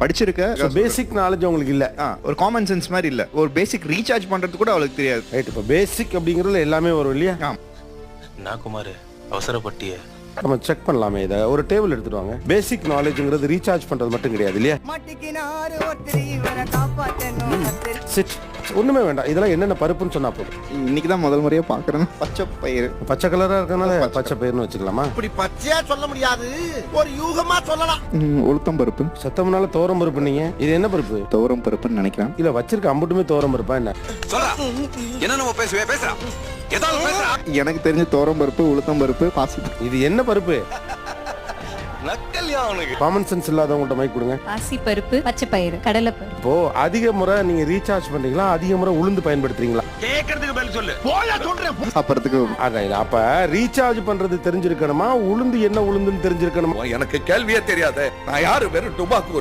படிச்சிருக்க basic knowledge உங்களுக்கு இல்ல. ஒரு காமன் சென்ஸ் மாதிரி இல்ல, ஒரு பேசிக் ரீசார்ஜ் பண்றது கூட அவளுக்கு தெரியாது. ரைட். இப்போ பேசிக் அப்படிங்கறதுல எல்லாமே வரும் இல்லையா? நான் குமார் அவசரப்பட்டிய நம்ம செக் பண்ணலாமே. இதை ஒரு டேபிள் எடுத்துட்டு வாங்க. பேசிக் நாலேஜ்ங்கிறது ரீசார்ஜ் பண்றது மட்டும் கிடையாது இல்லையா? சிட். ஒண்ணுமே வேண்டாம். இதெல்லாம் என்னென்ன பருப்புன்னு சொன்னா போதும். இன்னைக்கு தான் முதல் முறையா பாக்குறேன். பச்சை பயிறு. பச்சை கலரா இருக்கனால பச்சை பயிர்னு வச்சுக்கலாமா? இப்படி பச்சையா சொல்ல முடியாது, ஒரு யூகமா சொல்லலாம். உளுத்தம் பருப்பு. சத்தம்னால தோரம் பருப்பு. நீங்க இது என்ன பருப்பு? துவரம் பருப்புன்னு நினைக்கிறேன். இல்ல வச்சிருக்க அம்புட்டுமே தோரம் பருப்பா என்ன? என்ன நம்ம பேசுறா ஏதாவது பேசுறா. எனக்கு தெரிஞ்ச துவரம் பருப்பு, உளுத்தம் பருப்பு, பாசி. இது என்ன பருப்பு? நக்கல்யா அவனுக்கு. காமன் சென்ஸ் இல்லாதவங்கள்ட்ட மைக் கொடுங்க. பாசி பருப்பு, பச்சை பயிறு, கடலை பருப்பு. இப்போ அதிக முறை நீங்க ரீசார்ஜ் பண்றீங்களா, அதிக முறை உளுந்து பயன்படுத்துறீங்களா? கேக்குறதுக்கு பதில் சொல்லு. சாப்பிட்றதுக்கு. அப்ப ரீசார்ஜ் பண்றது தெரிஞ்சிருக்கணுமா, உளுந்து என்ன உளுந்துன்னு தெரிஞ்சிருக்கணுமா? எனக்கு கேள்வியே தெரியாது. நான் யாரு வெறும் டுபாக்கூர்.